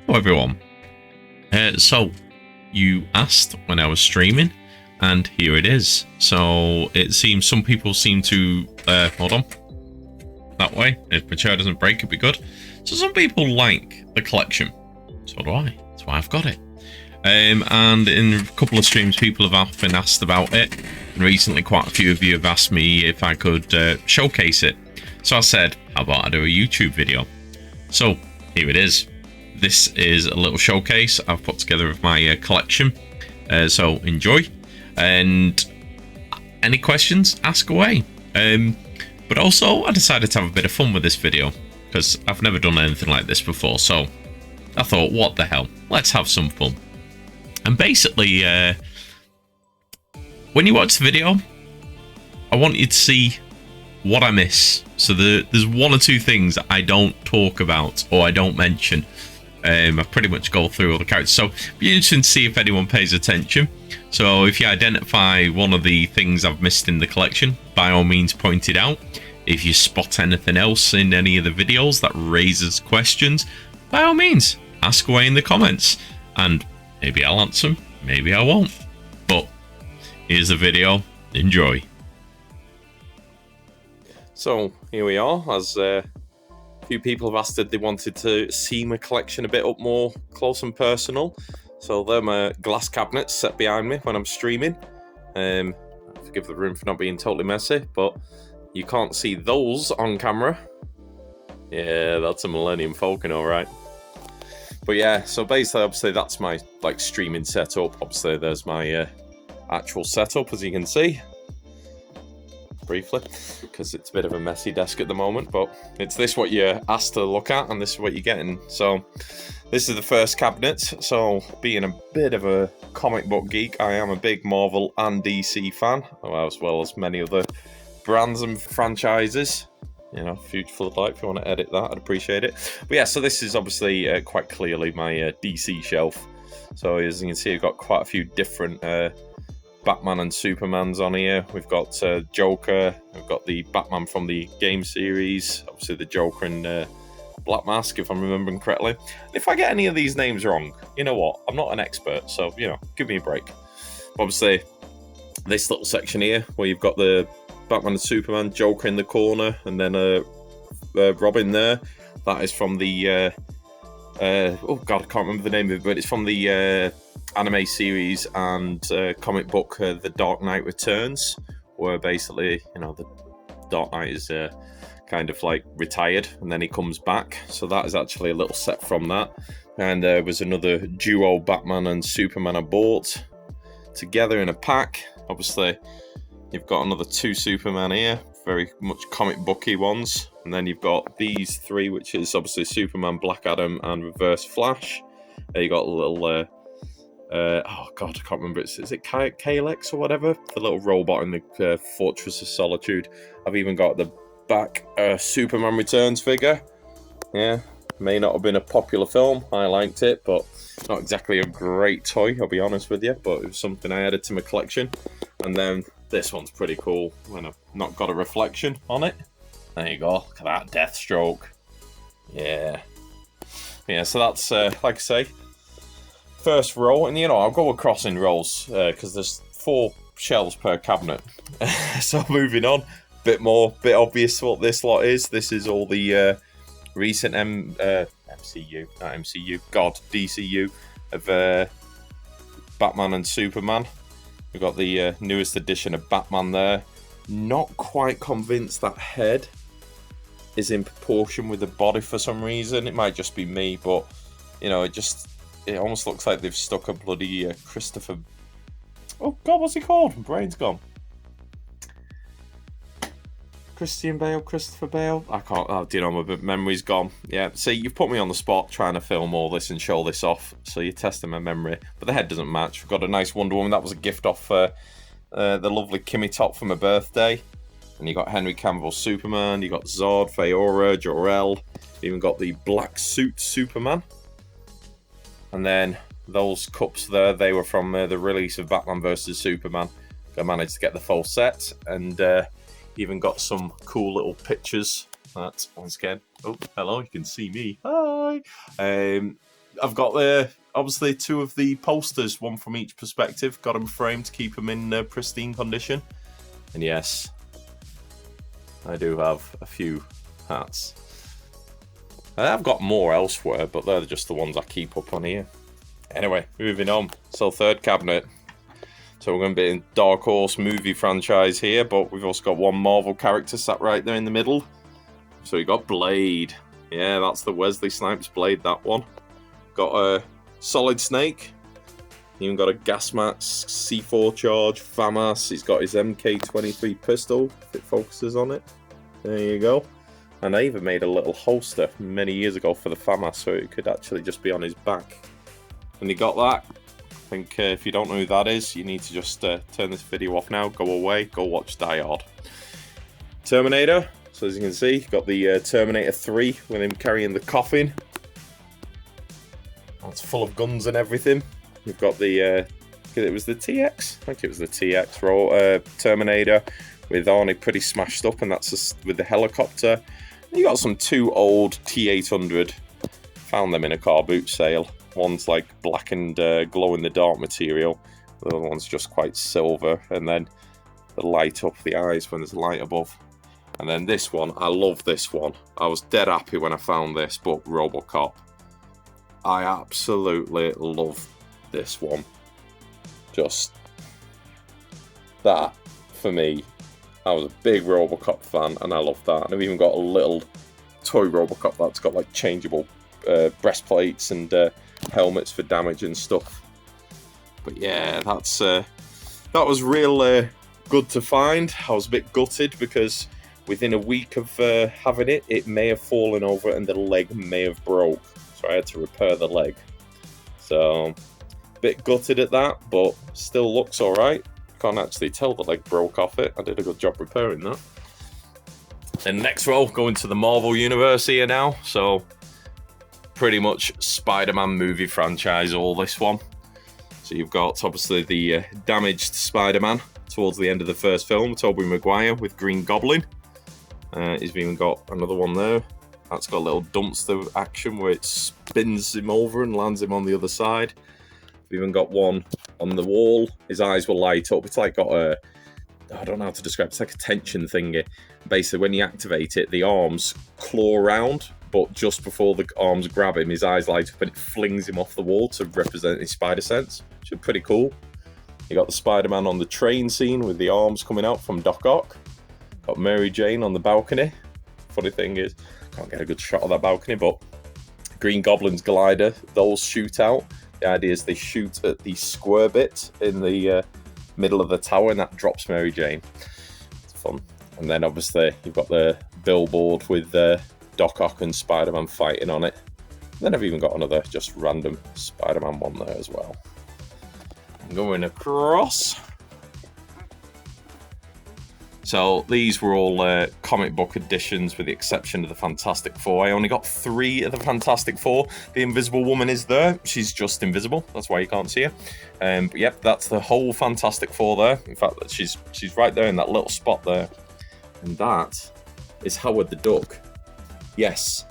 Hello everyone. So you asked when I was streaming, and here it is. So it seems some people seem to hold on that way. If my chair doesn't break, it'd be good. So some people like the collection. So do I. That's why I've got it. And in a couple of streams, people have often asked about it. And recently, quite a few of you have asked me if I could showcase it. So I said, how about I do a YouTube video? So here it is. This is a little showcase I've put together of my collection. So enjoy. And any questions, ask away. But also, I decided to have a bit of fun with this video because I've never done anything like this before. So I thought, what the hell? Let's have some fun. And basically, when you watch the video, I want you to see what I miss. So there's one or two things that I don't talk about or I don't mention. I pretty much go through all the characters. So it'd be interesting to see if anyone pays attention. So if you identify one of the things I've missed in the collection, by all means point it out. If you spot anything else in any of the videos that raises questions, by all means, ask away in the comments. And maybe I'll answer them, maybe I won't. But here's the video. Enjoy. So here we are, as a few people have asked if they wanted to see my collection a bit up more close and personal. So they're my glass cabinets set behind me when I'm streaming. Forgive the room for not being totally messy, but you can't see those on camera. Yeah, that's a Millennium Falcon, all right. But yeah, so basically, obviously, that's my streaming setup. Obviously, there's my actual setup, as you can see. Briefly, because it's a bit of a messy desk at the moment, but it's this what you're asked to look at, and this is what you're getting. So this is the first cabinet. So being a bit of a comic book geek, I am a big Marvel and DC fan, as well as many other brands and franchises. You know, Future Floodlight, if you want to edit that, I'd appreciate it. But yeah, so this is obviously quite clearly my DC shelf. So as you can see, I've got quite a few different Batman and Supermans on here. We've got Joker, we've got the Batman from the game series, obviously the Joker and Black Mask, if I'm remembering correctly. If I get any of these names wrong, you know what, I'm not an expert, so, you know, give me a break. Obviously, this little section here, where you've got the Batman and Superman, Joker in the corner, and then Robin there, that is from the, oh god, I can't remember the name of it, but it's from the anime series and comic book The Dark Knight Returns, where basically, you know, the Dark Knight is kind of like retired and then he comes back. So that is actually a little set from that. And there was another duo Batman and Superman I bought together in a pack. Obviously, you've got another two Superman here, very much comic booky ones. And then you've got these three, which is obviously Superman, Black Adam, and Reverse Flash. You got a little oh god, I can't remember. Is it Kalex or whatever? The little robot in the Fortress of Solitude. I've even got the back Superman Returns figure. Yeah, may not have been a popular film. I liked it, but not exactly a great toy, I'll be honest with you. But it was something I added to my collection. And then this one's pretty cool when I've not got a reflection on it. There you go. Look at that Deathstroke. Yeah. Yeah, so that's, like I say, first row. And, you know, I'll go across in rows because there's 4 shelves per cabinet. So moving on. Bit obvious what this lot is. This is all the recent MCU, not MCU, God, DCU of Batman and Superman. We've got the newest edition of Batman there. Not quite convinced that head is in proportion with the body for some reason. It might just be me, but you know, it almost looks like they've stuck a bloody Christopher. Oh God, what's he called? My brain's gone. Christopher Bale. I can't. Oh, you know, my memory's gone. Yeah. See, you've put me on the spot trying to film all this and show this off, so you're testing my memory. But the head doesn't match. We've got a nice Wonder Woman. That was a gift off the lovely Kimmy Top for my birthday. And you got Henry Cavill Superman. You got Zod, Feora, Jor-El. Even got the black suit Superman. And then those cups there, they were from the release of Batman vs Superman. I managed to get the full set, and even got some cool little pictures. That once again, oh hello, you can see me. Hi. I've got obviously two of the posters, one from each perspective. Got them framed to keep them in pristine condition. And yes, I do have a few hats. I've got more elsewhere, but they're just the ones I keep up on here. Anyway, moving on. So third cabinet. So we're going to be in Dark Horse movie franchise here, but we've also got one Marvel character sat right there in the middle. So you got Blade. Yeah, that's the Wesley Snipes Blade, that one. Got a Solid Snake. Even got a gas mask, C4 charge, FAMAS. He's got his MK23 pistol, if it focuses on it. There you go. And I even made a little holster many years ago for the FAMAS, so it could actually just be on his back. And you got that. I think if you don't know who that is, you need to just turn this video off now, go away, go watch Die Hard. Terminator. So as you can see, got the Terminator 3 with him carrying the coffin. It's full of guns and everything. We've got the, it was the TX? I think it was the TX Terminator with Arnie pretty smashed up, and that's just with the helicopter. And you got some two old T800. Found them in a car boot sale. One's like black and glow-in-the-dark material. The other one's just quite silver, and then the light up the eyes when there's light above. And then this one, I love this one. I was dead happy when I found this, but RoboCop. I absolutely love this one. Just that, for me, I was a big RoboCop fan, and I love that. And I've even got a little toy RoboCop that's got like changeable breastplates and helmets for damage and stuff. But yeah, that's that was real good to find. I was a bit gutted because within a week of having it, it may have fallen over and the leg may have broke. So I had to repair the leg. So a bit gutted at that, but still looks alright. Can't actually tell the leg broke off it. I did a good job repairing that. And next row, going to the Marvel Universe here now. So pretty much Spider-Man movie franchise, all this one. So you've got obviously the damaged Spider-Man towards the end of the first film, Tobey Maguire with Green Goblin. He's even got another one there. That's got a little dumpster action where it spins him over and lands him on the other side. We've even got one on the wall. His eyes will light up. It's like got a, I don't know how to describe it. It's like a tension thingy. Basically, when you activate it, the arms claw around, but just before the arms grab him, his eyes light up and it flings him off the wall to represent his spider sense, which is pretty cool. You got the Spider-Man on the train scene with the arms coming out from Doc Ock. Got Mary Jane on the balcony. Funny thing is, can't get a good shot of that balcony, but Green Goblin's glider, those shoot out. The idea is they shoot at the square bit in the middle of the tower, and that drops Mary Jane. It's fun. And then obviously you've got the billboard with Doc Ock and Spider-Man fighting on it. And then I've even got another just random Spider-Man one there as well. Going across. So these were all comic book editions with the exception of the Fantastic Four. I only got 3 of the Fantastic Four. The Invisible Woman is there. She's just invisible. That's why you can't see her. But yep, that's the whole Fantastic Four there. In fact, she's right there in that little spot there. And that is Howard the Duck. Yes.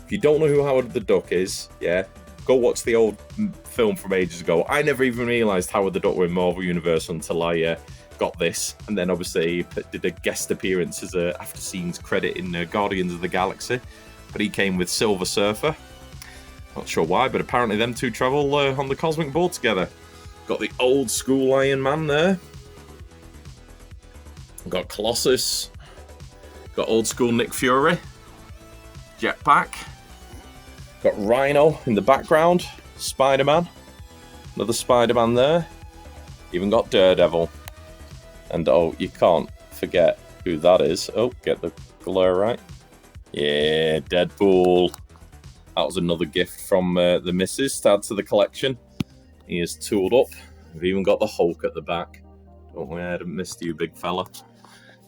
If you don't know who Howard the Duck is, yeah, go watch the old film from ages ago. I never even realised Howard the Duck were in Marvel Universe until I got this, and then obviously did a guest appearance as a after scenes credit in Guardians of the Galaxy, but he came with Silver Surfer. Not sure why, but apparently them two travel on the cosmic board together. Got the old school Iron Man there. Got Colossus. Got old school Nick Fury. Jetpack. Got Rhino in the background. Spider-Man. Another Spider-Man there. Even got Daredevil. And oh, you can't forget who that is. Oh, get the glare right. Yeah, Deadpool. That was another gift from the missus to add to the collection. He is tooled up. We've even got the Hulk at the back. Don't worry, I hadn't missed you, big fella.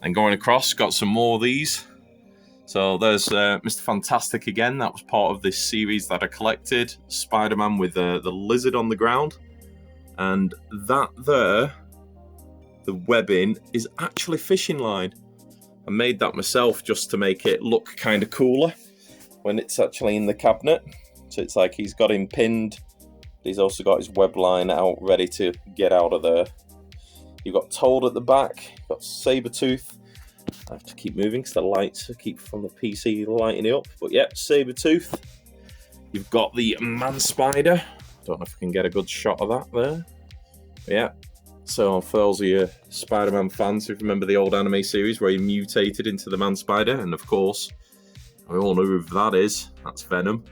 And going across, got some more of these. So there's Mr. Fantastic again. That was part of this series that I collected. Spider-Man with the lizard on the ground. And that there, the webbing, is actually fishing line. I made that myself just to make it look kind of cooler when it's actually in the cabinet. So it's like he's got him pinned. He's also got his web line out, ready to get out of there. You've got Toad at the back. You've got Sabretooth. I have to keep moving because the lights keep from the PC lighting it up. But yeah, Sabretooth. You've got the Man-Spider. Don't know if I can get a good shot of that there. But yeah. So for those of you Spider-Man fans who remember the old anime series where he mutated into the Man-Spider, and of course, we all know who that is. That's Venom.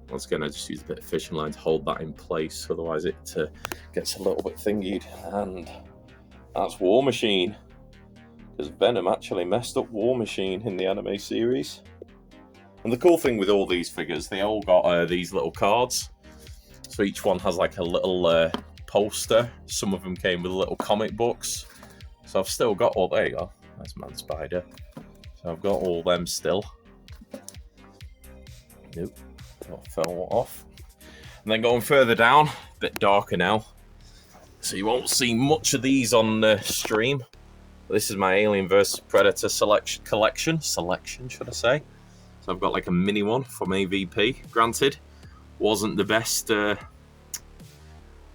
Once again, I just use a bit of fishing line to hold that in place, otherwise it gets a little bit thingied. And that's War Machine, because Venom actually messed up War Machine in the anime series. And the cool thing with all these figures, they all got these little cards. So each one has like a little poster. Some of them came with little comic books. So I've still got all, there you go, that's Man-Spider. So I've got all them still. Nope. Fell off. And then going further down, a bit darker now, so you won't see much of these on the stream. This is my Alien vs Predator collection, should I say. So I've got like a mini one from AVP. Granted, wasn't the best of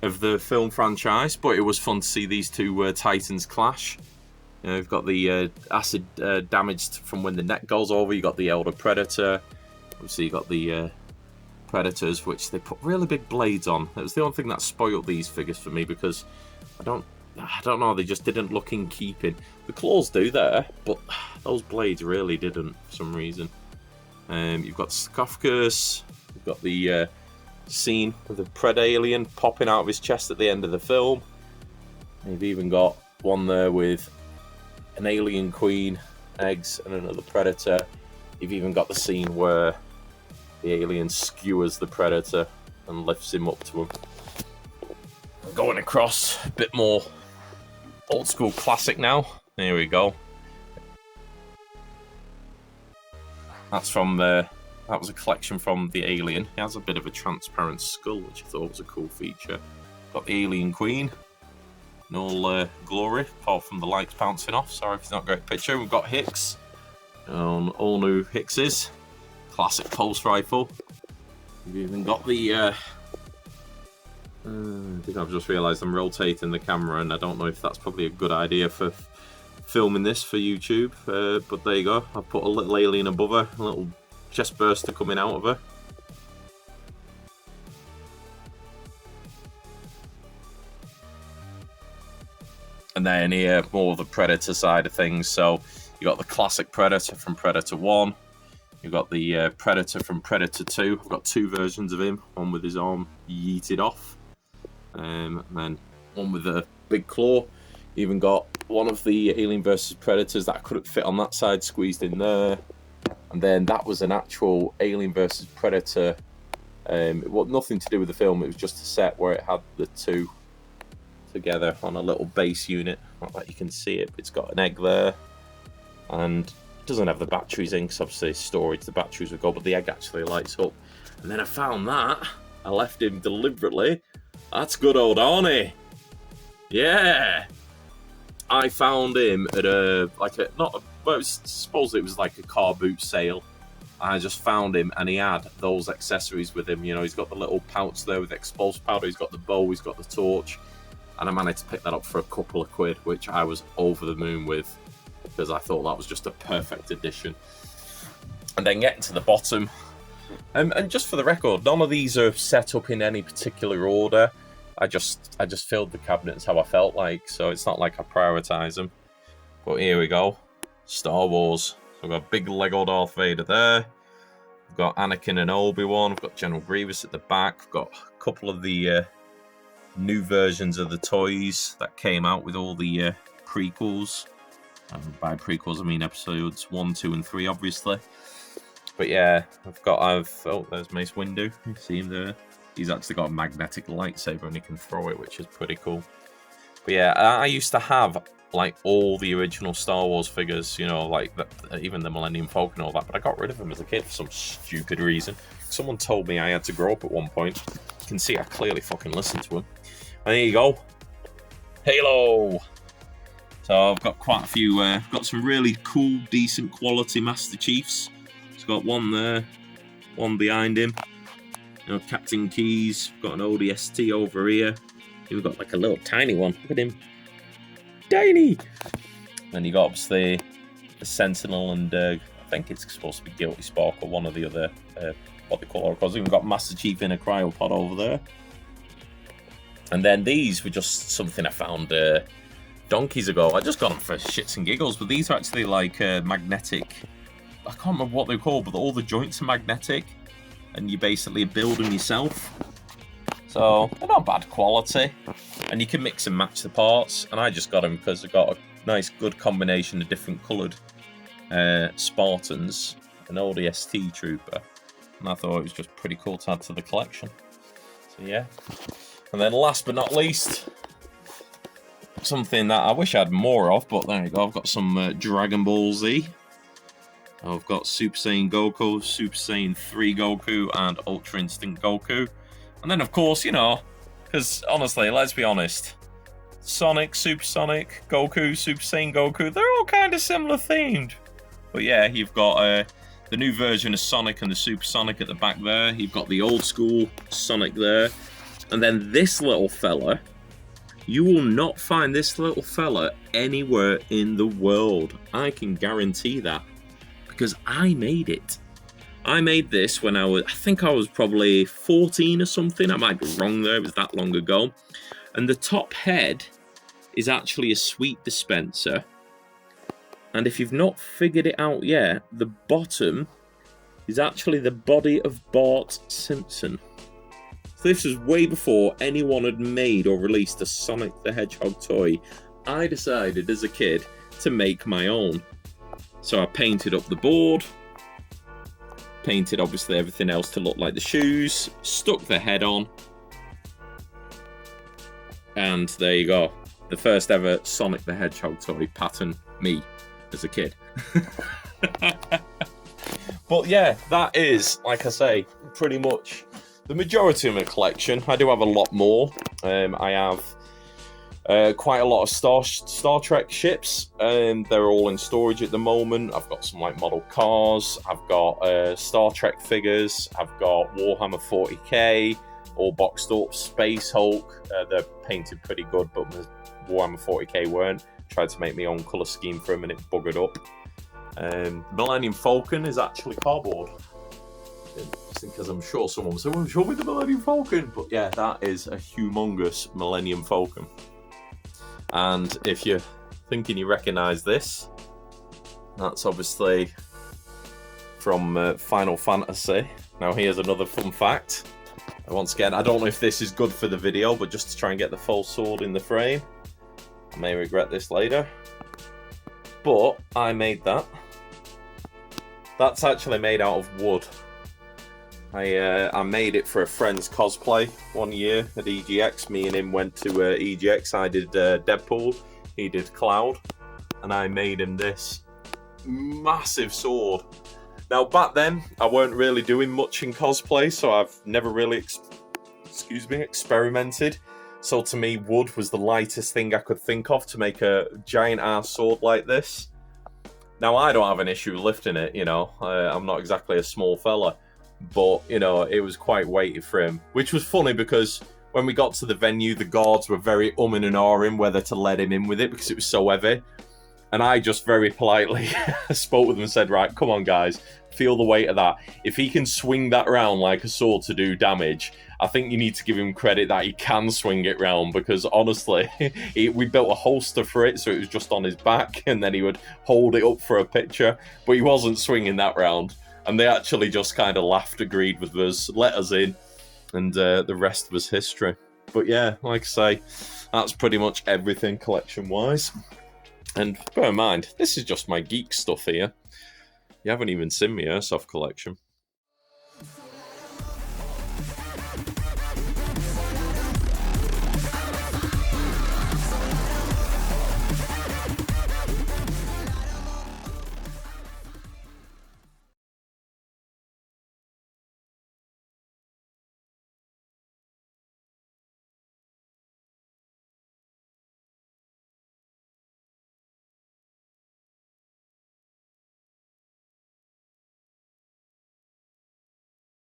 the film franchise, but it was fun to see these two titans clash. You know, we've got the acid damaged from when the neck goes over. You got the Elder Predator. Obviously, you got the Predators, which they put really big blades on. It was the only thing that spoiled these figures for me, because I don't know, they just didn't look in keeping. The claws do there, but those blades really didn't for some reason. You've got Scoffcurse, you've got the scene with the Pred alien popping out of his chest at the end of the film. You've even got one there with an alien queen, eggs, and another predator. You've even got the scene where the alien skewers the predator and lifts him up to him. Going across, a bit more old school classic now. There we go. That's from that was a collection from the Alien. It has a bit of a transparent skull, which I thought was a cool feature. Got the Alien Queen. No glory, apart from the lights bouncing off. Sorry if it's not a great picture. We've got Hicks. All new Hickses. Classic pulse rifle. We've even got the... I think I've just realised I'm rotating the camera, and I don't know if that's probably a good idea for filming this for YouTube. But there you go. I've put a little alien above her. A little chest burster coming out of her. And then here, more of the Predator side of things. So you got the classic Predator from Predator 1. You've got the Predator from Predator 2. I've got two versions of him. One with his arm yeeted off. And then one with a big claw. You even got one of the Alien vs Predators that I couldn't fit on that side squeezed in there. And then that was an actual Alien vs Predator. It had nothing to do with the film. It was just a set where it had the two together on a little base unit. Not that you can see it, but it's got an egg there. And it doesn't have the batteries in, because obviously storage, the batteries would go, but the egg actually lights up. And then I found that. I left him deliberately. That's good old Arnie. Yeah. I found him at suppose it was like a car boot sale. I just found him, and he had those accessories with him. You know, he's got the little pouch there with explosive powder, he's got the bow, he's got the torch. And I managed to pick that up for a couple of quid, which I was over the moon with, because I thought that was just a perfect addition. And then getting to the bottom, and just for the record, none of these are set up in any particular order. I just filled the cabinets how I felt like, so it's not like I prioritise them. But here we go, Star Wars. So we've got big Lego Darth Vader there. We've got Anakin and Obi-Wan. We've got General Grievous at the back. We've got a couple of the new versions of the toys that came out with all the prequels. By prequels, I mean episodes 1, 2, and 3, obviously. But yeah, oh, there's Mace Windu. You see him there. He's actually got a magnetic lightsaber and he can throw it, which is pretty cool. But yeah, I used to have like all the original Star Wars figures, you know, like even the Millennium Falcon and all that, but I got rid of them as a kid for some stupid reason. Someone told me I had to grow up at one point. You can see I clearly fucking listened to him. And there you go. Halo! So I've got quite a few, got some really cool, decent quality Master Chiefs. It's got one there, one behind him. You know, Captain Keys. Got an ODST over here. We've got like a little tiny one. Look at him. Tiny! And you got obviously the Sentinel and I think it's supposed to be Guilty Spark or one of the other, what they call it. We've even got Master Chief in a cryopod over there. And then these were just something I found donkeys ago. I just got them for shits and giggles, but these are actually like magnetic. I can't remember what they're called, but all the joints are magnetic, and you basically build them yourself. So they're not bad quality, and you can mix and match the parts. And I just got them because they've got a nice, good combination of different coloured Spartans, an ODST trooper, and I thought it was just pretty cool to add to the collection. So yeah. And then last but not least, something that I wish I had more of, but there you go. I've got some Dragon Ball Z. I've got Super Saiyan Goku, Super Saiyan 3 Goku, and Ultra Instinct Goku. And then, of course, you know, because honestly, let's be honest, Sonic, Super Sonic, Goku, Super Saiyan Goku, they're all kind of similar themed. But yeah, you've got the new version of Sonic and the Super Sonic at the back there. You've got the old school Sonic there. And then this little fella, you will not find this little fella anywhere in the world. I can guarantee that, because I made it. I made this when I think I was probably 14 or something. I might be wrong there, it was that long ago. And the top head is actually a sweet dispenser. And if you've not figured it out yet, the bottom is actually the body of Bart Simpson. So this was way before anyone had made or released a Sonic the Hedgehog toy. I decided as a kid to make my own. So I painted up the board, painted obviously everything else to look like the shoes, stuck the head on, and there you go. The first ever Sonic the Hedgehog toy pattern me as a kid. But yeah, that is, like I say, pretty much the majority of my collection. I do have a lot more. I have quite a lot of Star Trek ships, and they're all in storage at the moment. I've got some like model cars, I've got Star Trek figures, I've got Warhammer 40k, all boxed up. Space Hulk, they're painted pretty good, but the Warhammer 40k weren't. Tried to make my own colour scheme for them and it buggered up. Millennium Falcon is actually cardboard. Because I'm sure someone will say, well, show me the Millennium Falcon. But yeah, that is a humongous Millennium Falcon. And if you're thinking you recognise this, that's obviously from Final Fantasy. Now here's another fun fact. And once again, I don't know if this is good for the video, but just to try and get the full sword in the frame. I may regret this later. But I made that. That's actually made out of wood. I made it for a friend's cosplay one year at EGX. Me and him went to EGX. I did Deadpool, he did Cloud, and I made him this massive sword. Now back then, I weren't really doing much in cosplay, so I've never really experimented. So to me, wood was the lightest thing I could think of to make a giant ass sword like this. Now I don't have an issue lifting it, you know. I'm not exactly a small fella. But, you know, it was quite weighty for him. Which was funny because when we got to the venue, the guards were very umming and ahhing whether to let him in with it because it was so heavy. And I just very politely spoke with them and said, right, come on, guys, feel the weight of that. If he can swing that round like a sword to do damage, I think you need to give him credit that he can swing it round, because honestly, we built a holster for it, so it was just on his back, and then he would hold it up for a picture, but he wasn't swinging that round. And they actually just kind of laughed, agreed with us, let us in, and the rest was history. But yeah, like I say, that's pretty much everything collection-wise. And bear in mind, this is just my geek stuff here. You haven't even seen my Airsoft collection.